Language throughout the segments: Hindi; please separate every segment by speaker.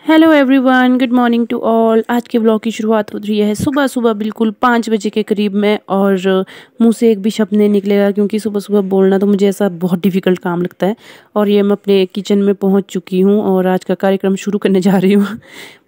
Speaker 1: Hello everyone, good morning to all. आज के व्लॉग की शुरुआत हो रही है सुबह सुबह बिल्कुल 5 बजे के करीब में। और मुंह से एक भी शब्द नहीं निकलेगा क्योंकि सुबह सुबह बोलना तो मुझे ऐसा बहुत डिफ़िकल्ट काम लगता है। और ये मैं अपने किचन में पहुंच चुकी हूं और आज का कार्यक्रम शुरू करने जा रही हूं।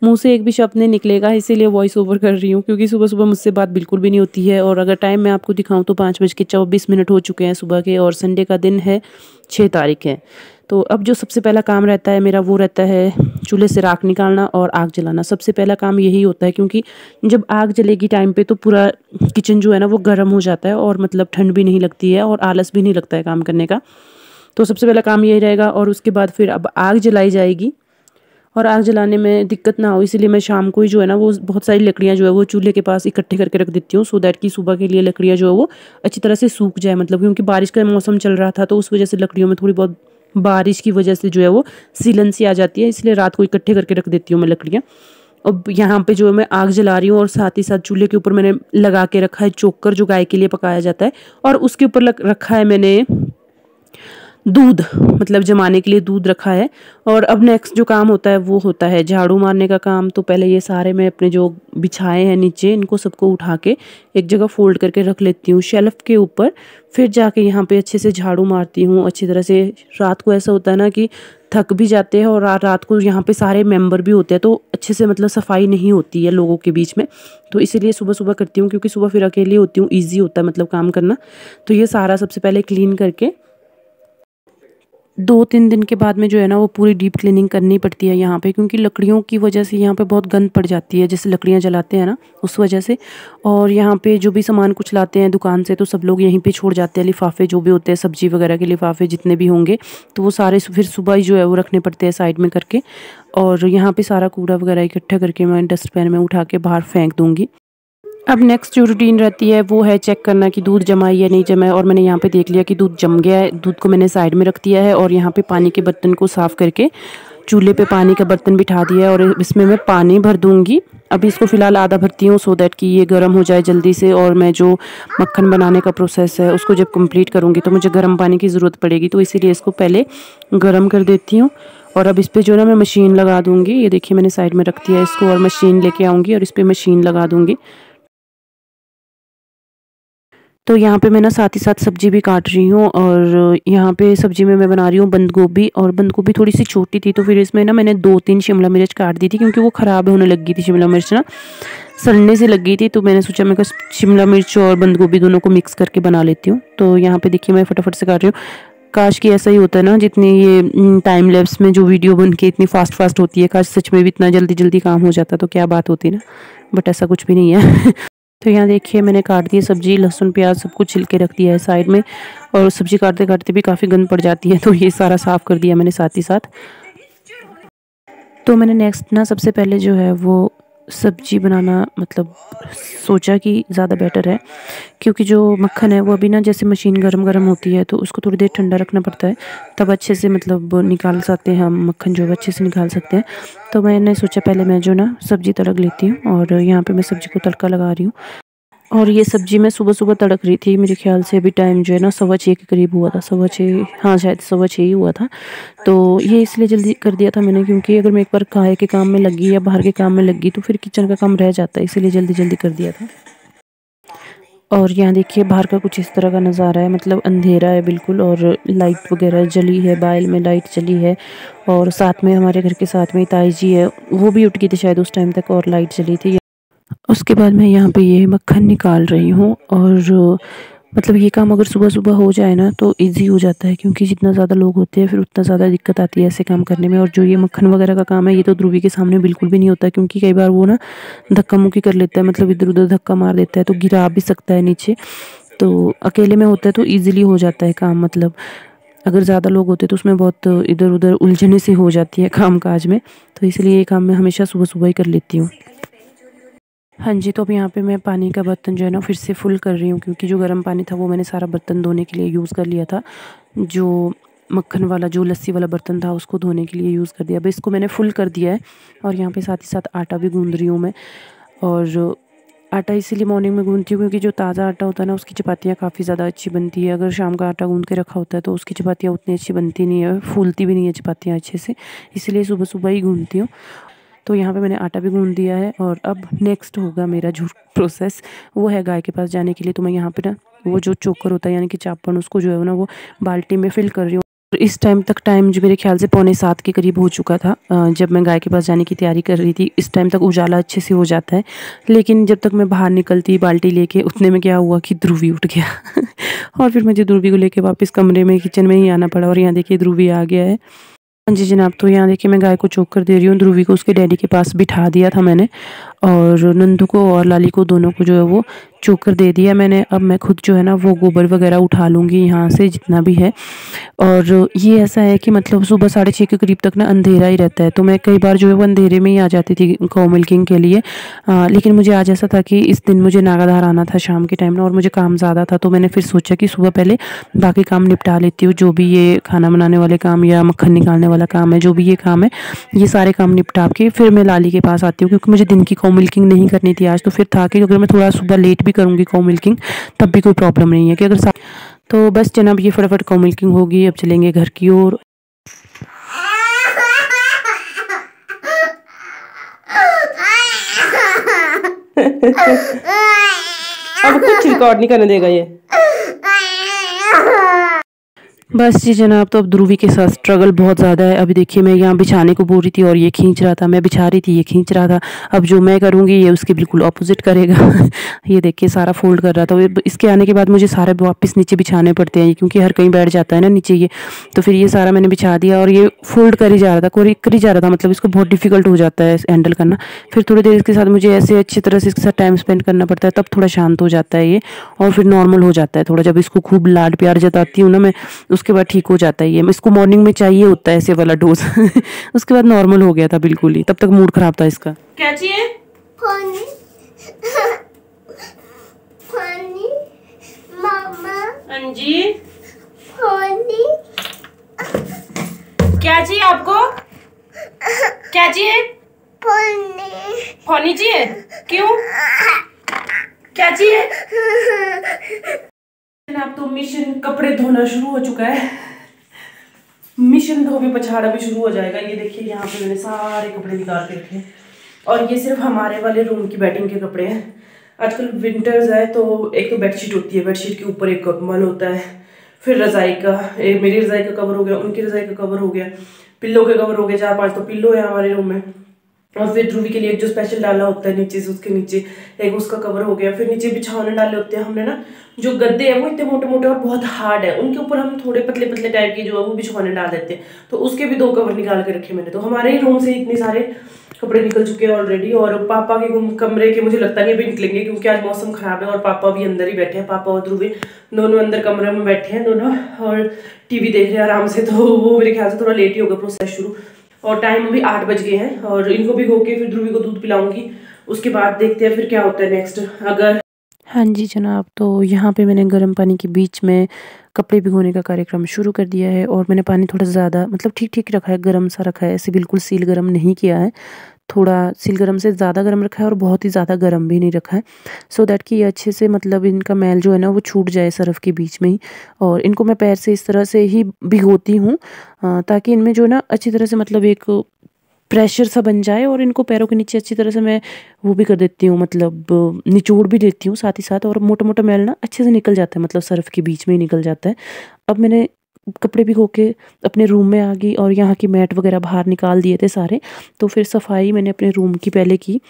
Speaker 1: मुंह से एक भी शब्द नहीं निकलेगा, इसीलिए वॉइस ओवर कर रही हूँ क्योंकि सुबह सुबह मुझसे बात बिल्कुल भी नहीं होती है। और अगर टाइम मैं आपको दिखाऊँ तो 5:24 हो चुके हैं सुबह के, और संडे का दिन है, 6 तारीख है। तो अब जो सबसे पहला काम रहता है मेरा वो रहता है चूल्हे से राख निकालना और आग जलाना। सबसे पहला काम यही होता है क्योंकि जब आग जलेगी टाइम पे तो पूरा किचन जो है ना वो गर्म हो जाता है और मतलब ठंड भी नहीं लगती है और आलस भी नहीं लगता है काम करने का। तो सबसे पहला काम यही रहेगा। और उसके बाद फिर अब आग जलाई जाएगी और आग जलाने में दिक्कत ना हो इसलिए मैं शाम को ही जो है ना वो बहुत सारी लकड़ियाँ जो है वो चूल्हे के पास इकट्ठे करके रख देती हूँ, सो दैट कि सुबह के लिए लकड़ियाँ जो है वो अच्छी तरह से सूख जाए। मतलब क्योंकि बारिश का मौसम चल रहा था तो उस वजह से लकड़ियों में थोड़ी बहुत बारिश की वजह से जो है वो सीलन सी आ जाती है, इसलिए रात को इकट्ठे करके रख देती हूँ मैं लकड़ियाँ। अब यहाँ पे जो है मैं आग जला रही हूँ और साथ ही साथ चूल्हे के ऊपर मैंने लगा के रखा है चोकर, जो गाय के लिए पकाया जाता है। और उसके ऊपर रखा है मैंने दूध, मतलब जमाने के लिए दूध रखा है। और अब नेक्स्ट जो काम होता है वो होता है झाड़ू मारने का काम। तो पहले ये सारे मैं अपने जो बिछाए हैं नीचे इनको सबको उठा के एक जगह फोल्ड करके रख लेती हूँ शेल्फ के ऊपर। फिर जाके यहाँ पे अच्छे से झाड़ू मारती हूँ अच्छी तरह से। रात को ऐसा होता है ना कि थक भी जाते हैं और रात को यहाँ पे सारे मेंबर भी होते हैं तो अच्छे से मतलब सफाई नहीं होती है लोगों के बीच में। तो इसीलिए सुबह सुबह करती हूँ क्योंकि सुबह फिर अकेली होती हूँ, ईजी होता है मतलब काम करना। तो ये सारा सबसे पहले क्लीन करके 2-3 दिन के बाद में जो है ना वो पूरी डीप क्लीनिंग करनी पड़ती है यहाँ पे, क्योंकि लकड़ियों की वजह से यहाँ पे बहुत गंद पड़ जाती है, जैसे लकड़ियाँ जलाते हैं ना उस वजह से। और यहाँ पे जो भी सामान कुछ लाते हैं दुकान से तो सब लोग यहीं पे छोड़ जाते हैं, लिफाफे जो भी होते हैं सब्जी वगैरह के लिफाफे जितने भी होंगे तो वो सारे फिर सुबह ही जो है वो रखने पड़ते हैं साइड में करके। और यहाँ पे सारा कूड़ा वगैरह इकट्ठा करके मैं डस्टबिन में उठा के बाहर फेंक दूँगी। अब नेक्स्ट जो रूटीन रहती है वो है चेक करना कि दूध जमा है या नहीं जमा है। और मैंने यहाँ पे देख लिया कि दूध जम गया है, दूध को मैंने साइड में रख दिया है और यहाँ पे पानी के बर्तन को साफ़ करके चूल्हे पे पानी का बर्तन बिठा दिया है और इसमें मैं पानी भर दूँगी। अभी इसको फ़िलहाल आधा भरती हूँ सो दैट कि ये गर्म हो जाए जल्दी से। और मैं जो मक्खन बनाने का प्रोसेस है उसको जब कंप्लीट करूँगी तो मुझे गर्म पानी की ज़रूरत पड़ेगी, तो इसीलिए इसको पहले गर्म कर देती हूँ। और अब इस पर जो है ना मैं मशीन लगा दूँगी। ये देखिए मैंने साइड में रख दिया इसको और मशीन लेके आऊँगी और इस पर मशीन लगा दूँगी। तो यहाँ पे मैं ना साथ ही साथ सब्जी भी काट रही हूँ। और यहाँ पे सब्जी में मैं बना रही हूँ बंद गोभी, और बंद गोभी थोड़ी सी छोटी थी तो फिर इसमें ना मैंने 2-3 शिमला मिर्च काट दी थी क्योंकि वो ख़राब होने लगी थी, शिमला मिर्च ना सड़ने से लग गई थी। तो मैंने सोचा मैं शिमला मिर्च और बंद गोभी दोनों को मिक्स करके बना लेती हूँ। तो यहाँ पे देखिए मैं फटाफट से काट रही हूँ। काश कि ऐसा ही होता है ना, जितनी ये टाइम लैप्स में जो वीडियो बन के इतनी फास्ट फास्ट होती है, काश सच में भी इतना जल्दी जल्दी काम हो जाता तो क्या बात होती ना, बट ऐसा कुछ भी नहीं है। तो यहाँ देखिए मैंने काट दिया सब्जी, लहसुन प्याज सब कुछ छिल के रख दिया है साइड में। और सब्जी काटते काटते भी काफ़ी गंद पड़ जाती है तो ये सारा साफ़ कर दिया मैंने साथ ही साथ। तो मैंने नेक्स्ट ना सबसे पहले जो है वो सब्जी बनाना मतलब सोचा कि ज़्यादा बेटर है, क्योंकि जो मक्खन है वो अभी ना जैसे मशीन गरम गरम होती है तो उसको थोड़ी देर ठंडा रखना पड़ता है, तब अच्छे से मतलब निकाल सकते हैं हम मक्खन जो है अच्छे से निकाल सकते हैं। तो मैंने सोचा पहले मैं जो ना सब्ज़ी तड़क लेती हूँ और यहाँ पे मैं सब्ज़ी को तड़का लगा रही हूँ। और ये सब्ज़ी मैं सुबह-सुबह तड़क रही थी, मेरे ख़्याल से अभी टाइम जो है ना 6:15 के करीब हुआ था, 6:15 हाँ, शायद 6:15 ही हुआ था। तो ये इसलिए जल्दी कर दिया था मैंने क्योंकि अगर मैं एक बार खाए के काम में लगी या बाहर के काम में लगी तो फिर किचन का काम रह जाता है, इसीलिए जल्दी-जल्दी कर दिया था। और यहाँ देखिए बाहर का कुछ इस तरह का नज़ारा है, मतलब अंधेरा है बिल्कुल और लाइट वगैरह जली है, बाइल में लाइट जली है। और साथ में हमारे घर के साथ में ताई जी है, वो भी उठ गई थी शायद उस टाइम तक और लाइट जली थी। उसके बाद मैं यहाँ पे ये मक्खन निकाल रही हूँ। और मतलब ये काम अगर सुबह-सुबह हो जाए ना तो ईज़ी हो जाता है, क्योंकि जितना ज़्यादा लोग होते हैं फिर उतना ज़्यादा दिक्कत आती है ऐसे काम करने में। और जो ये मक्खन वगैरह का काम है ये तो ध्रुवी के सामने बिल्कुल भी नहीं होता, क्योंकि कई बार वो ना धक्का-मुक्की कर लेता है, मतलब इधर-उधर धक्का मार देता है तो गिरा भी सकता है नीचे। तो अकेले में होता है तो ईज़िली हो जाता है काम, मतलब अगर ज़्यादा लोग होते हैं तो उसमें बहुत इधर-उधर उलझने सी हो जाती है काम-काज में। तो इसलिए ये काम मैं हमेशा सुबह-सुबह ही कर लेती हूँ। हाँ जी, तो अब यहाँ पे मैं पानी का बर्तन जो है ना फिर से फुल कर रही हूँ, क्योंकि जो गर्म पानी था वो मैंने सारा बर्तन धोने के लिए यूज़ कर लिया था। जो मक्खन वाला जो लस्सी वाला बर्तन था उसको धोने के लिए यूज़ कर दिया। अब इसको मैंने फुल कर दिया है और यहाँ पे साथ ही साथ आटा भी गूँध रही हूँ मैं। और आटा इसीलिए मॉर्निंग में गूँधती हूँ क्योंकि जो ताज़ा आटा होता है ना उसकी चपातियाँ काफ़ी ज़्यादा अच्छी बनती है। अगर शाम का आटा गूँध के रखा होता है तो उसकी चपातियाँ उतनी अच्छी बनती नहीं है, फूलती भी नहीं है चपातियाँ अच्छे से, इसलिए सुबह-सुबह ही गूँधती हूँ। तो यहाँ पे मैंने आटा भी गूँध दिया है और अब नेक्स्ट होगा मेरा जो प्रोसेस वो है गाय के पास जाने के लिए। तो मैं यहाँ पे ना वो जो चोकर होता है यानी कि चापन, उसको जो है ना वो बाल्टी में फिल कर रही हूँ। इस टाइम जो मेरे ख्याल से 6:45 के करीब हो चुका था जब मैं गाय के पास जाने की तैयारी कर रही थी। इस टाइम तक उजाला अच्छे से हो जाता है, लेकिन जब तक मैं बाहर निकलती बाल्टी लेके उतने में क्या हुआ कि ध्रुवी उठ गया और फिर मुझे ध्रुवी को लेके वापस कमरे में किचन में ही आना पड़ा। और यहाँ देखिए ध्रुवी आ गया है। हाँ जी जनाब, तो यहाँ देखिए मैं गाय को चोक कर दे रही हूँ। ध्रुवी को उसके डैडी के पास बिठा दिया था मैंने, और नंदू को और लाली को दोनों को जो है वो चोकर दे दिया मैंने। अब मैं खुद जो है ना वो गोबर वगैरह उठा लूँगी यहाँ से जितना भी है। और ये ऐसा है कि मतलब सुबह 6:30 के करीब तक ना अंधेरा ही रहता है, तो मैं कई बार जो है वो अंधेरे में ही आ जाती थी काउ मिल्किंग के लिए। लेकिन मुझे आज ऐसा था कि इस दिन मुझे नागाधार आना था शाम के टाइम में और मुझे काम ज़्यादा था, तो मैंने फिर सोचा कि सुबह पहले बाकी काम निपटा लेती हूँ। जो भी ये खाना बनाने वाले काम या मक्खन निकालने वाला काम है, जो भी ये काम है, ये सारे काम निपटा के फिर मैं लाली के पास आती हूँ, क्योंकि मुझे दिन की काउ मिल्किंग नहीं करनी थी आज। तो फिर था कि अगर मैं थोड़ा सुबह लेट भी करूँगी काउ मिल्किंग तब भी कोई प्रॉब्लम नहीं है कि अगर तो बस जनाब ये फटाफट काउ मिल्किंग होगी। अब चलेंगे घर की ओर। अब कुछ रिकॉर्ड नहीं करने देगा ये। बस जी जनाब, तो अब ध्रुवी के साथ स्ट्रगल बहुत ज़्यादा है। अभी देखिए मैं यहाँ बिछाने को बोल रही थी और ये खींच रहा था, मैं बिछा रही थी ये खींच रहा था। अब जो मैं करूँगी ये उसके बिल्कुल ऑपोजिट करेगा। ये देखिए सारा फोल्ड कर रहा था। इसके आने के बाद मुझे सारे वापस नीचे बिछाने पड़ते हैं क्योंकि हर कहीं बैठ जाता है ना नीचे ये। तो फिर ये सारा मैंने बिछा दिया और ये फोल्ड कर ही जा रहा था, कर ही जा रहा था, मतलब इसको बहुत डिफिकल्ट हो जाता है हैंडल करना। फिर थोड़ी देर इसके साथ मुझे ऐसे अच्छी तरह से इसके साथ टाइम स्पेंड करना पड़ता है, तब थोड़ा शांत हो जाता है ये और फिर नॉर्मल हो जाता है थोड़ा। जब इसको खूब लाड प्यार जताती हूँ ना मैं, उसके बाद ठीक हो जाता है ये। इसको मॉर्निंग में चाहिए होता है ऐसे वाला डोज। उसके बाद नॉर्मल हो गया था बिल्कुल ही, तब तक मूड खराब था इसका। क्या चाहिए? पानी। पानी। मामा। हाँ जी। पानी। क्या चाहिए आपको? क्या चाहिए? पानी। पानी चाहिए? क्यों? क्या चाहिए? अब तो मिशन कपड़े धोना शुरू हो चुका है। मिशन धो भी पछाड़ा भी शुरू हो जाएगा। ये देखिए यहाँ पे मैंने सारे कपड़े निकाल के रखे हैं और ये सिर्फ हमारे वाले रूम की बेडिंग के कपड़े हैं। आजकल विंटर्स है तो एक तो बेडशीट होती है, बेडशीट के ऊपर एक कंबल होता है, फिर रज़ाई का, मेरी रज़ाई का कवर हो गया, उनकी रज़ाई का कवर हो गया, पिल्लो के कवर हो गए, 4-5 तो पिल्लो है हमारे रूम में। और फिर ध्रुवी के लिए एक जो स्पेशल डाला होता है नीचे से, उसके नीचे एक उसका कवर हो गया। फिर नीचे बिछाने डाले होते हैं हमने ना, जो गद्दे हैं वो इतने मोटे मोटे और बहुत हार्ड है, उनके ऊपर हम थोड़े पतले पतले टाइप के जो है वो बिछवाने डाल देते हैं। तो उसके भी 2 कवर निकाल के रखे मैंने। तो हमारे ही रूम से इतने सारे कपड़े निकल चुके हैं ऑलरेडी। और पापा के कमरे के मुझे लगता नहीं अभी निकलेंगे क्योंकि आज मौसम खराब है और पापा भी अंदर ही बैठे हैं। पापा और ध्रुवी दोनों अंदर कमरे में बैठे हैं दोनों और टीवी देख रहे हैं आराम से। तो वो मेरे ख्याल से थोड़ा लेट ही होगा प्रोसेस शुरू। और टाइम अभी 8 बज गए हैं और इनको भी होके फिर ध्रुवी को दूध पिलाऊंगी। उसके बाद देखते हैं फिर क्या होता है नेक्स्ट। अगर हाँ जी जनाब, तो यहाँ पे मैंने गर्म पानी के बीच में कपड़े भिगोने का कार्यक्रम शुरू कर दिया है और मैंने पानी थोड़ा ज़्यादा मतलब ठीक ठीक रखा है, गर्म सा रखा है, ऐसे बिल्कुल सील गर्म नहीं किया है। थोड़ा सील गर्म से ज़्यादा गर्म रखा है और बहुत ही ज़्यादा गर्म भी नहीं रखा है, सो दैट कि ये अच्छे से मतलब इनका मैल जो है ना वो छूट जाए सरफ के बीच में ही। और इनको मैं पैर से इस तरह से ही भिगोती हूँ ताकि इनमें जो ना अच्छी तरह से मतलब एक प्रेशर सा बन जाए और इनको पैरों के नीचे अच्छी तरह से मैं वो भी कर देती हूँ, मतलब निचोड़ भी देती हूँ साथ ही साथ। और मोटा मोटा मैल ना अच्छे से निकल जाता है, मतलब सरफ के बीच में ही निकल जाता है। अब मैंने कपड़े भिगो के अपने रूम में आ गई और यहाँ की मैट वगैरह बाहर निकाल दिए थे सारे। तो फिर सफाई मैंने अपने रूम की पहले की।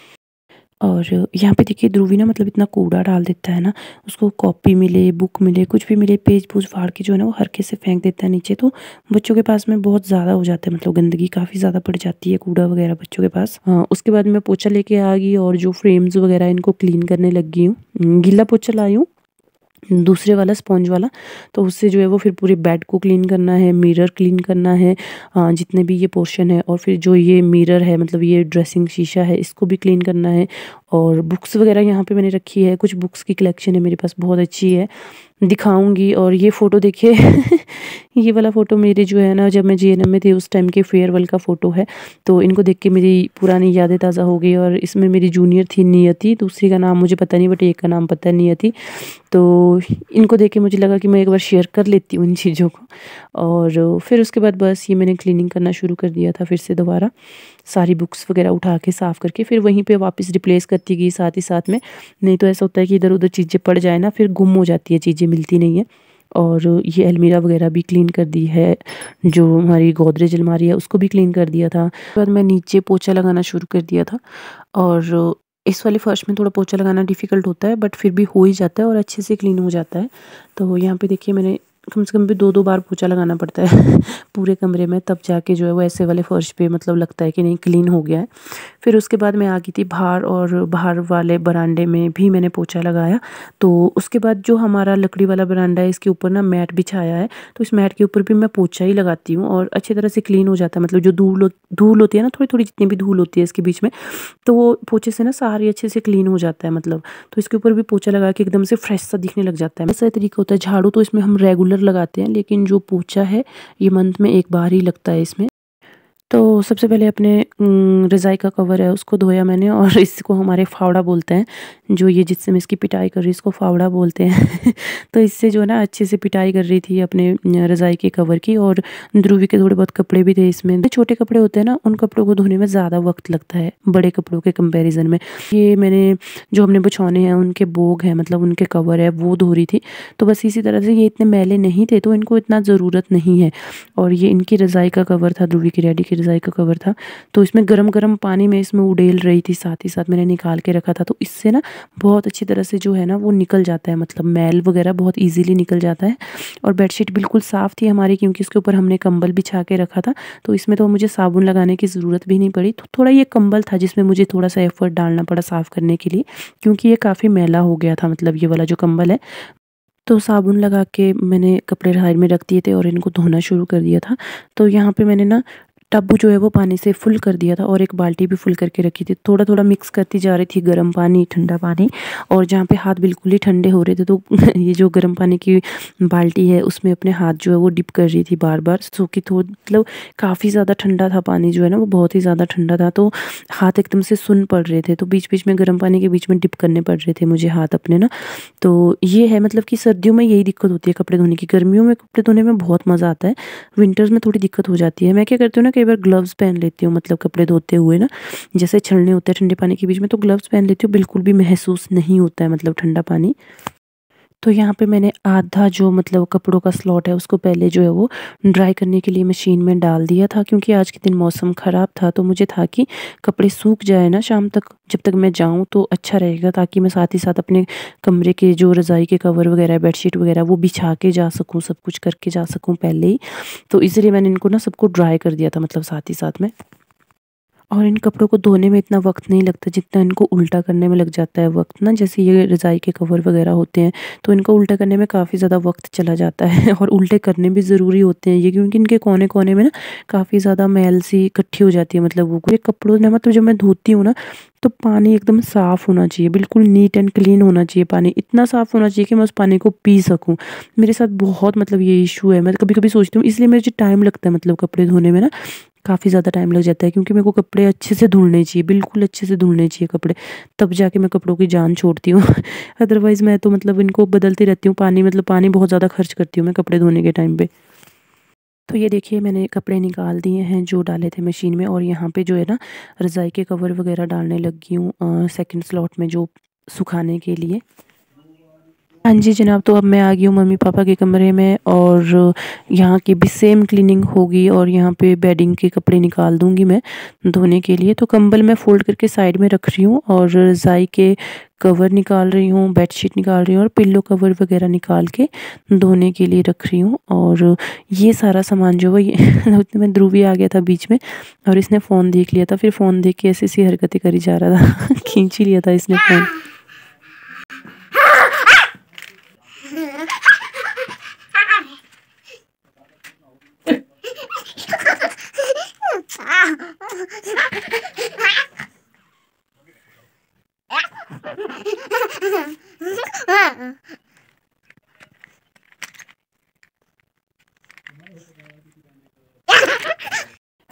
Speaker 1: और यहाँ पे देखिए ध्रुवी ना मतलब इतना कूड़ा डाल देता है ना, उसको कॉपी मिले, बुक मिले, कुछ भी मिले, पेज पूज फाड़ के जो है ना वो हरके से फेंक देता है नीचे। तो बच्चों के पास में बहुत ज़्यादा हो जाता है, मतलब गंदगी काफ़ी ज़्यादा पड़ जाती है, कूड़ा वगैरह बच्चों के पास। हाँ, उसके बाद मैं पोछा लेके आ गई और जो फ्रेम्स वगैरह इनको क्लीन करने लग गई हूँ। गीला पोछा लाई हूँ, दूसरे वाला स्पॉन्ज वाला। तो उससे जो है वो फिर पूरे बेड को क्लीन करना है, मिरर क्लीन करना है, जितने भी ये पोर्शन है। और फिर जो ये मिरर है मतलब ये ड्रेसिंग शीशा है, इसको भी क्लीन करना है। और बुक्स वगैरह यहाँ पे मैंने रखी है, कुछ बुक्स की कलेक्शन है मेरे पास, बहुत अच्छी है, दिखाऊंगी। और ये फ़ोटो देखिए ये वाला फ़ोटो मेरे जो है ना जब मैं जीएनएम में थी उस टाइम के फेयरवेल का फ़ोटो है। तो इनको देख के मेरी पुरानी यादें ताज़ा हो गई। और इसमें मेरी जूनियर थी नियति, दूसरी का नाम मुझे पता नहीं बट एक का नाम पता है नियति। तो इनको देख के मुझे लगा कि मैं एक बार शेयर कर लेती हूँ इन चीज़ों को। और फिर उसके बाद बस ये मैंने क्लीनिंग करना शुरू कर दिया था फिर से दोबारा। सारी बुक्स वगैरह उठा के साफ़ करके फिर वहीं पे वापस रिप्लेस करती गई साथ ही साथ में। नहीं तो ऐसा होता है कि इधर-उधर चीज़ें पड़ जाए ना, फिर गुम हो जाती है, चीज़ें मिलती नहीं है। और ये अलमीरा वगैरह भी क्लीन कर दी है, जो हमारी गोदरेज अलमारी है उसको भी क्लीन कर दिया था। उसके बाद मैं नीचे पोछा लगाना शुरू कर दिया था और इस वाले फर्श में थोड़ा पोछा लगाना डिफ़िकल्ट होता है, बट फिर भी हो ही जाता है और अच्छे से क्लीन हो जाता है। तो यहाँ पे देखिए मैंने कम से कम भी 2-2 बार पोछा लगाना पड़ता है पूरे कमरे में, तब जाके जो है वो ऐसे वाले फर्श पे मतलब लगता है कि नहीं क्लीन हो गया है। फिर उसके बाद मैं आ गई थी बाहर और बाहर वाले बरामदे में भी मैंने पोछा लगाया। तो उसके बाद जो हमारा लकड़ी वाला बरामदा है इसके ऊपर ना मैट बिछाया है, तो इस मैट के ऊपर भी मैं पोछा ही लगाती हूँ और अच्छी तरह से क्लीन हो जाता है। मतलब जो धूल होती है ना, थोड़ी-थोड़ी जितनी भी धूल होती है इसके बीच में, तो वो पोछे से ना सारी अच्छे से क्लीन हो जाता है मतलब। तो इसके ऊपर भी पोछा लगा के एकदम से फ्रेश सा दिखने लग जाता है। ऐसा तरीका होता है। झाड़ू तो इसमें हम रेगुलर लगाते हैं, लेकिन जो पोछा है ये मंथ में 1 बार ही लगता है इसमें। तो सबसे पहले अपने रज़ाई का कवर है उसको धोया मैंने और इसको हमारे फावड़ा बोलते हैं, जो ये जिससे मैं इसकी पिटाई कर रही हूँ इसको फावड़ा बोलते हैं। तो इससे जो है ना अच्छे से पिटाई कर रही थी अपने रज़ाई के कवर की। और ध्रुवी के थोड़े बहुत कपड़े भी थे इसमें। जो छोटे कपड़े होते हैं ना उन कपड़ों को धोने में ज़्यादा वक्त लगता है बड़े कपड़ों के कंपैरिजन में। ये मैंने जो हमने बिछौने हैं उनके बोग हैं, मतलब उनके कवर है, वो धो रही थी। तो बस इसी तरह से ये इतने मैले नहीं थे तो इनको इतना ज़रूरत नहीं है। और ये इनकी रज़ाई का कवर था, ध्रुवी की डैडी की रज़ाई का कवर था। तो इसमें गरम-गरम पानी में इसमें उडेल रही थी, साथ ही साथ मैंने निकाल के रखा था। तो इससे ना बहुत अच्छी तरह से जो है ना वो निकल जाता है, मतलब मैल वगैरह बहुत ईज़िली निकल जाता है। और बेडशीट बिल्कुल साफ़ थी हमारी, क्योंकि इसके ऊपर हमने कंबल बिछा के रखा था। तो इसमें तो मुझे साबुन लगाने की ज़रूरत भी नहीं पड़ी। तो थोड़ा ये कंबल था जिसमें मुझे थोड़ा-सा एफ़र्ट डालना पड़ा साफ़ करने के लिए, क्योंकि ये काफ़ी मैला हो गया था, मतलब ये वाला जो कंबल है। तो साबुन लगा के मैंने कपड़े साइड में रख दिए थे और इनको धोना शुरू कर दिया था। तो यहाँ पे मैंने ना टब जो है वो पानी से फुल कर दिया था और एक बाल्टी भी फुल करके रखी थी। थोड़ा-थोड़ा मिक्स करती जा रही थी गर्म पानी, ठंडा पानी। और जहाँ पे हाथ बिल्कुल ही ठंडे हो रहे थे तो ये जो गर्म पानी की बाल्टी है उसमें अपने हाथ जो है वो डिप कर रही थी बार-बार। सो कि मतलब काफ़ी ज़्यादा ठंडा था पानी, जो है ना वो बहुत ही ज़्यादा ठंडा था। तो हाथ एकदम से सुन्न पड़ रहे थे। तो बीच-बीच में गर्म पानी के बीच में डिप करने पड़ रहे थे मुझे हाथ अपने ना। तो ये है मतलब कि सर्दियों में यही दिक्कत होती है कपड़े धोने की। गर्मियों में कपड़े धोने में बहुत मज़ा आता है, विंटर्स में थोड़ी दिक्कत हो जाती है। मैं क्या करती हूँ ना, कई बार ग्लव्स पहन लेती हूँ, मतलब कपड़े धोते हुए ना, जैसे छलने होते हैं ठंडे पानी के बीच में, तो ग्लव्स पहन लेती हूँ, बिल्कुल भी महसूस नहीं होता है मतलब ठंडा पानी। तो यहाँ पे मैंने आधा जो मतलब कपड़ों का स्लॉट है उसको पहले जो है वो ड्राई करने के लिए मशीन में डाल दिया था, क्योंकि आज के दिन मौसम ख़राब था। तो मुझे था कि कपड़े सूख जाए ना शाम तक, जब तक मैं जाऊँ तो अच्छा रहेगा, ताकि मैं साथ ही साथ अपने कमरे के जो रज़ाई के कवर वगैरह, बेडशीट वगैरह वो बिछा के जा सकूँ, सब कुछ करके जा सकूँ पहले ही। तो इसलिए मैंने इनको ना सबको ड्राई कर दिया था, मतलब साथ ही साथ में। और इन कपड़ों को धोने में इतना वक़्त नहीं लगता जितना इनको उल्टा करने में लग जाता है वक़्त ना। जैसे ये रज़ाई के कवर वग़ैरह होते हैं तो इनको उल्टा करने में काफ़ी ज़्यादा वक़्त चला जाता है और उल्टे करने भी ज़रूरी होते हैं ये, क्योंकि इनके कोने-कोने में ना काफ़ी ज़्यादा मैल सी इकट्ठी हो जाती है। मतलब वो ये कपड़ों में मतलब जब मैं धोती हूँ ना तो पानी एकदम साफ़ होना चाहिए, बिल्कुल नीट एंड क्लीन होना चाहिए पानी। इतना साफ़ होना चाहिए कि मैं उस पानी को पी सकूँ। मेरे साथ बहुत मतलब ये इश्यू है। मैं कभी-कभी सोचती हूँ, इसलिए मुझे टाइम लगता है मतलब कपड़े धोने में ना, काफ़ी ज़्यादा टाइम लग जाता है, क्योंकि मेरे को कपड़े अच्छे से धुलने चाहिए, बिल्कुल अच्छे से धुलने चाहिए कपड़े, तब जाके मैं कपड़ों की जान छोड़ती हूँ। अदरवाइज़ मैं तो मतलब इनको बदलती रहती हूँ, पानी मतलब पानी बहुत ज़्यादा खर्च करती हूँ मैं कपड़े धोने के टाइम पे। तो ये देखिए मैंने कपड़े निकाल दिए हैं जो डाले थे मशीन में, और यहाँ पे जो है ना रज़ाई के कवर वगैरह डालने लगी हूँ सेकंड स्लॉट में, जो सुखाने के लिए। हाँ जी जनाब, तो अब मैं आ गई हूँ मम्मी-पापा के कमरे में और यहाँ की भी सेम क्लीनिंग होगी और यहाँ पे बेडिंग के कपड़े निकाल दूँगी मैं धोने के लिए। तो कंबल मैं फ़ोल्ड करके साइड में रख रही हूँ और रज़ाई के कवर निकाल रही हूँ, बेडशीट निकाल रही हूँ और पिल्लो कवर वगैरह निकाल के धोने के लिए रख रही हूँ। और ये सारा सामान जो है ये उतने में ध्रुवी आ गया था बीच में और इसने फ़ोन देख लिया था। फिर फ़ोन देख के ऐसी-ऐसी हरकतें करी जा रहा था। खींच ही लिया था इसने फ़ोन।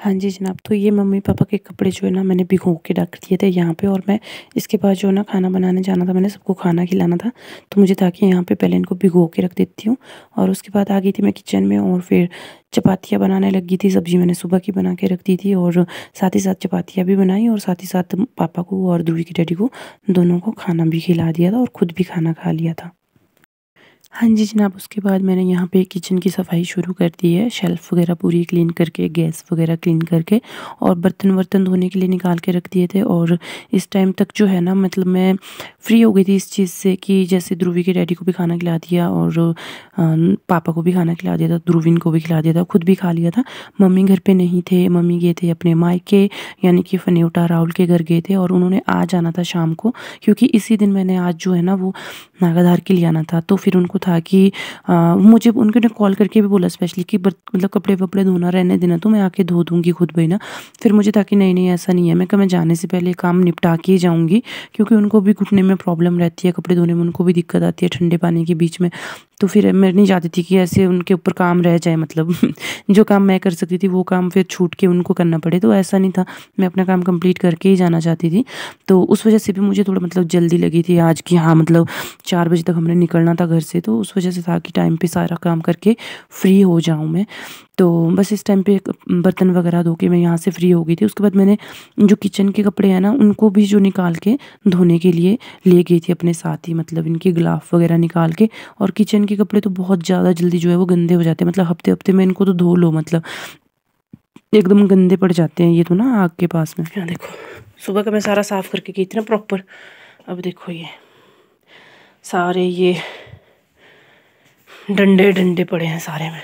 Speaker 1: हाँ जी जनाब, तो ये मम्मी-पापा के कपड़े जो है ना मैंने भिगो के रख दिए थे यहाँ पे, और मैं इसके बाद जो है ना खाना बनाने जाना था, मैंने सबको खाना खिलाना था, तो मुझे था कि यहाँ पे पहले इनको भिगो के रख देती हूँ। और उसके बाद आ गई थी मैं किचन में, और फिर चपातियाँ बनाने लगी थी। सब्ज़ी मैंने सुबह की बना के रख दी थी, और साथ ही साथ चपातियाँ भी बनाई, और साथ ही साथ पापा को और ध्रुवी के डैडी को दोनों को खाना भी खिला दिया था, और खुद भी खाना खा लिया था। हाँ जी जनाब, उसके बाद मैंने यहाँ पे किचन की सफाई शुरू कर दी है, शेल्फ़ वगैरह पूरी क्लीन करके, गैस वगैरह क्लीन करके, और बर्तन-वर्तन धोने के लिए निकाल के रख दिए थे। और इस टाइम तक जो है ना मतलब मैं फ्री हो गई थी इस चीज़ से कि जैसे ध्रुवी के डैडी को भी खाना खिला दिया, और पापा को भी खाना खिला दिया था, ध्रुवीन को भी खिला दिया था, खुद भी खा लिया था। मम्मी घर पे नहीं थे, मम्मी गए थे अपने मायके, यानी कि फनेवटा राहुल के घर गए थे, और उन्होंने आज आना था शाम को, क्योंकि इसी दिन मैंने आज जो है ना वो नागाधार के लिए आना था। तो फिर उनको था कि मुझे उन्होंने कॉल करके भी बोला स्पेशली कि मतलब कपड़े-वपड़े धोना रहने देना, तो मैं आके धो दूँगी खुद भी ना। फिर मुझे था कि नहीं ऐसा नहीं है, मैं कहा मैं जाने से पहले काम निपटा के ही जाऊँगी, क्योंकि उनको भी घुटने में प्रॉब्लम रहती है, कपड़े धोने में उनको भी दिक्कत आती है ठंडे पानी के बीच में। तो फिर मैं नहीं चाहती थी कि ऐसे उनके ऊपर काम रह जाए, मतलब जो काम मैं कर सकती थी वो काम फिर छूट के उनको करना पड़े, तो ऐसा नहीं था। मैं अपना काम कंप्लीट करके ही जाना चाहती थी। तो उस वजह से भी मुझे थोड़ा मतलब जल्दी लगी थी आज कि हाँ मतलब 4 बजे तक हमने निकलना था घर से, तो उस वजह से था कि टाइम पे सारा काम करके फ्री हो जाऊँ मैं। तो बस इस टाइम पे बर्तन वगैरह धो के मैं यहाँ से फ्री हो गई थी। उसके बाद मैंने जो किचन के कपड़े हैं ना उनको भी जो निकाल के धोने के लिए ले गई थी अपने साथ ही, मतलब इनके ग्लाफ वगैरह निकाल के। और किचन के कपड़े तो बहुत ज़्यादा जल्दी जो है वो गंदे हो जाते हैं, मतलब हफ्ते-हफ्ते में इनको तो धो लो, मतलब एकदम गंदे पड़ जाते हैं ये तो ना आग के पास में। यहाँ देखो, सुबह का मैं सारा साफ़ करके गई थी ना प्रॉपर, अब देखो ये सारे ये डंडे डंडे पड़े हैं सारे में।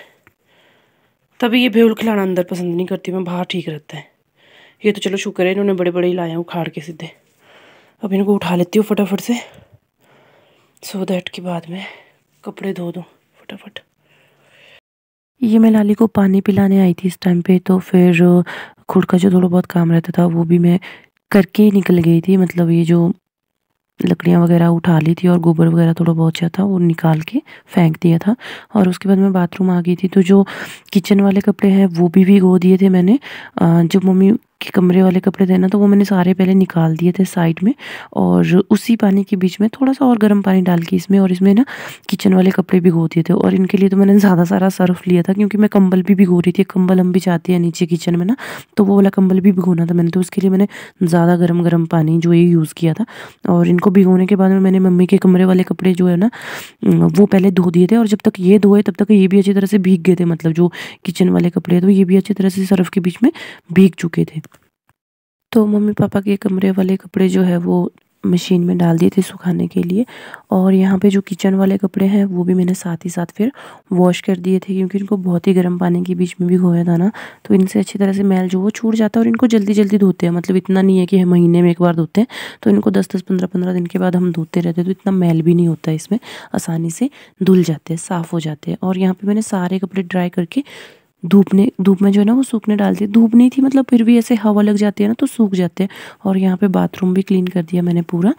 Speaker 1: तभी ये भेड़ खिलाना अंदर पसंद नहीं करती मैं, बाहर ठीक रहता है। ये तो चलो शुक्र है इन्होंने बड़े बड़े ही लाए हैं उखाड़ के सीधे। अब इनको उठा लेती हूँ फटाफट से, सो दैट के बाद में कपड़े धो दूँ फटाफट। ये मैं लाली को पानी पिलाने आई थी इस टाइम पे, तो फिर खुद का जो थोड़ा बहुत काम रहता था वो भी मैं करके ही निकल गई थी। मतलब ये जो लकड़ियाँ वगैरह उठा ली थी और गोबर वगैरह थोड़ा बहुत था वो निकाल के फेंक दिया था। और उसके बाद मैं बाथरूम आ गई थी, तो जो किचन वाले कपड़े हैं वो भी भिगो दिए थे मैंने। जो मम्मी के कमरे वाले कपड़े थे ना तो वो मैंने सारे पहले निकाल दिए थे साइड में, और उसी पानी के बीच में थोड़ा सा और गर्म पानी डाल के इसमें, और इसमें ना किचन वाले कपड़े भिगो दिए थे। और इनके लिए तो मैंने ज़्यादा सारा सर्फ लिया था, क्योंकि मैं कंबल भी भिगो रही थी। कंबल हम बिछाते हैं नीचे किचन में ना, तो वो वाला कंबल भी भिगोना था मैंने, तो उसके लिए मैंने ज़्यादा गर्म गर्म पानी जो ये यूज़ किया था। और इनको भिगोने के बाद में मैंने मम्मी के कमरे वाले कपड़े जो है ना वो पहले धो दिए थे, और जब तक ये धोए तब तक ये भी अच्छी तरह से भीग गए थे। मतलब जो किचन वाले कपड़े तो ये भी अच्छी तरह से सर्फ के बीच में भीग चुके थे। तो मम्मी पापा के कमरे वाले कपड़े जो है वो मशीन में डाल दिए थे सुखाने के लिए, और यहाँ पे जो किचन वाले कपड़े हैं वो भी मैंने साथ ही साथ फिर वॉश कर दिए थे, क्योंकि इनको बहुत ही गर्म पानी के बीच में भी धोया था ना, तो इनसे अच्छी तरह से मैल जो वो छूट जाता है। और इनको जल्दी जल्दी धोते हैं, मतलब इतना नहीं है कि हम महीने में एक बार धोते हैं, तो इनको 10-10 15-15 दिन के बाद हम धोते रहते हैं, तो इतना मैल भी नहीं होता है इसमें, आसानी से धुल जाते हैं, साफ़ हो जाते हैं। और यहाँ पे मैंने सारे कपड़े ड्राई करके धूप में जो है ना वो सूखने डाल दिए। धूप नहीं थी, मतलब फिर भी ऐसे हवा लग जाती है ना तो सूख जाते हैं। और यहाँ पे बाथरूम भी क्लीन कर दिया मैंने पूरा।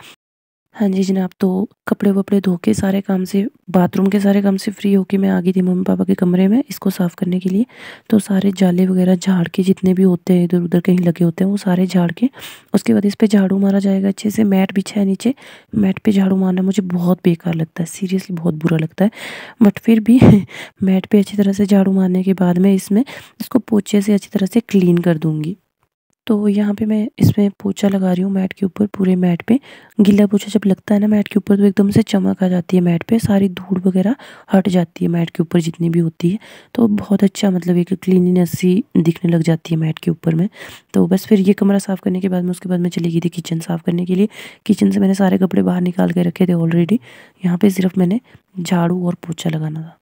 Speaker 1: हाँ जी जनाब, तो कपड़े-वपड़े धो के सारे काम से, बाथरूम के सारे काम से फ्री होके मैं आ गई थी मम्मी-पापा के कमरे में इसको साफ़ करने के लिए। तो सारे जाले वगैरह झाड़ के, जितने भी होते हैं इधर-उधर कहीं लगे होते हैं वो सारे झाड़ के, उसके बाद इस पे झाड़ू मारा जाएगा अच्छे से। मैट बिछा है नीचे, मैट पे झाड़ू मारना मुझे बहुत बेकार लगता है, सीरियसली बहुत बुरा लगता है। बट फिर भी मैट पे अच्छी तरह से झाड़ू मारने के बाद में इसको पोंछे से अच्छी तरह से क्लीन कर दूँगी। तो यहाँ पे मैं इसमें पोंछा लगा रही हूँ मैट के ऊपर, पूरे मैट पे। गीला पोंछा जब लगता है ना मैट के ऊपर तो एकदम से चमक आ जाती है मैट पे, सारी धूल वगैरह हट जाती है मैट के ऊपर जितनी भी होती है, तो बहुत अच्छा मतलब एक क्लीनिनेस सी दिखने लग जाती है मैट के ऊपर में। तो बस फिर ये कमरा साफ़ करने के बाद में उसके बाद मैं चली गई थी किचन साफ़ करने के लिए। किचन से मैंने सारे कपड़े बाहर निकाल के रखे थे ऑलरेडी, यहाँ पे सिर्फ मैंने झाड़ू और पोंछा लगाना था।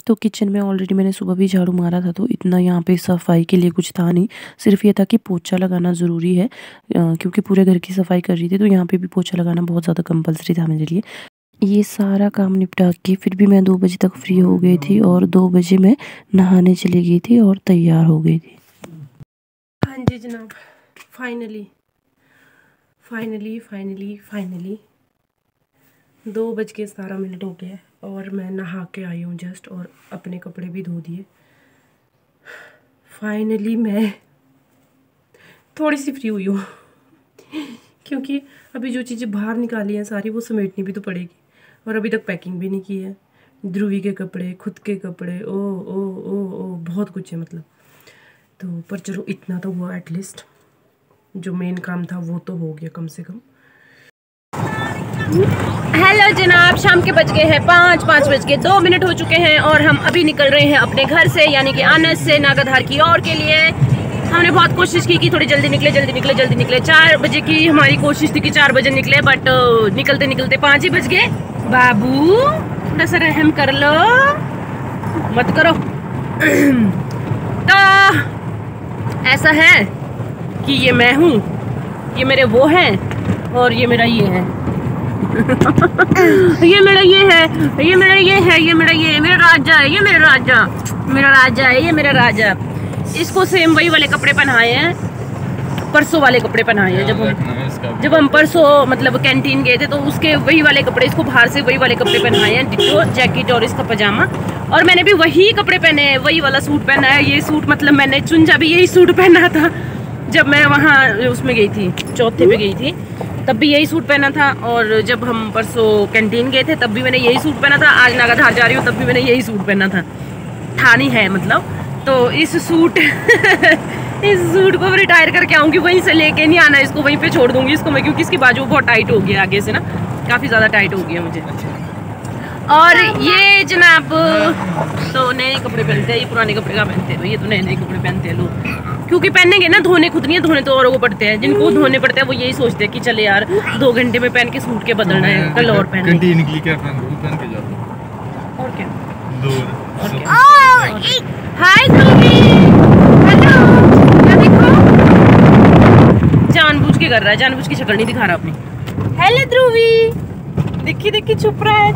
Speaker 1: तो किचन में ऑलरेडी मैंने सुबह भी झाड़ू मारा था, तो इतना यहाँ पे सफाई के लिए कुछ था नहीं, सिर्फ ये था कि पोछा लगाना ज़रूरी है, क्योंकि पूरे घर की सफाई कर रही थी, तो यहाँ पे भी पोछा लगाना बहुत ज़्यादा कंपलसरी था मेरे लिए। ये सारा काम निपटा के फिर भी मैं 2 बजे तक फ्री हो गई थी, और 2 बजे मैं नहाने चली गई थी और तैयार हो गई थी। हाँ जी जनाब, फाइनली फाइनली फाइनली फाइनली 2:17 हो गए और मैं नहा के आई हूँ जस्ट, और अपने कपड़े भी धो दिए। फाइनली मैं थोड़ी सी फ्री हुई हूँ क्योंकि अभी जो चीज़ें बाहर निकाली हैं सारी वो समेटनी भी तो पड़ेगी, और अभी तक पैकिंग भी नहीं की है। ध्रुवी के कपड़े, खुद के कपड़े, ओ ओ ओ ओ बहुत कुछ है मतलब। तो पर चलो इतना तो हुआ, एटलीस्ट जो मेन काम था वो तो हो गया कम से कम। हेलो जनाब, शाम के बज गए हैं 5:02 हो चुके हैं और हम अभी निकल रहे हैं अपने घर से, यानी कि आनस से नागाधार की ओर के लिए। हमने बहुत कोशिश की कि थोड़ी जल्दी निकले। 4 बजे की हमारी कोशिश थी कि 4 बजे निकले, बट निकलते निकलते 5 ही बज गए। बाबू थोड़ा सा रहम कर लो, मत करो। तो ऐसा है कि ये मैं हूँ, ये मेरे वो हैं, और ये मेरा ये है ये मेरा ये है, ये मेरा ये है, ये मेरा ये, मेरा राजा है, ये मेरा राजा, मेरा राजा है, ये मेरा राजा। इसको सेम वही वाले कपड़े पहनाए हैं, परसों वाले कपड़े पहनाए हैं। जब हम परसों मतलब कैंटीन गए थे तो उसके वही वाले कपड़े, इसको बाहर से वही वाले कपड़े पहनाए हैं, डिट्टो जैकेट और इसका पजामा। और मैंने भी वही कपड़े पहने हैं, वही वाला सूट पहना है। ये सूट मतलब मैंने चुंजा भी यही सूट पहना था जब मैं वहाँ उसमें गई थी, चौथे पे गई थी, तब भी यही सूट पहना था। और जब हम परसों कैंटीन गए थे तब भी मैंने यही सूट पहना था। आज नागाधार जा रही हूँ तब भी मैंने यही सूट पहना था, ठानी है मतलब। तो इस सूट इस सूट को रिटायर करके आऊँगी, वहीं से लेके नहीं आना, इसको वहीं पे छोड़ दूँगी इसको मैं, क्योंकि इसकी बाजू बहुत टाइट हो गई है आगे से ना, काफ़ी ज़्यादा टाइट हो गई है मुझे। और ये जनाब तो नए कपड़े पहनते हैं, ये पुराने कपड़े का पहनते हैं, ये तो नए कपड़े पहनते हैं लोग, क्योंकि पहनेंगे ना, धोने खुद नहीं है, धोने तो औरों को पड़ते हैं। जिनको धोने पड़ते हैं वो यही सोचते हैं कि चले यार 2 घंटे में पहन के सूट के बदलना है, कल और पहन के जाओ। और क्या हाय जानबूझ के कर रहा है, जानबूझ की शक्ल नहीं दिखा रहा अपनी। हेलो ध्रुवी, देखी छुप रहा है।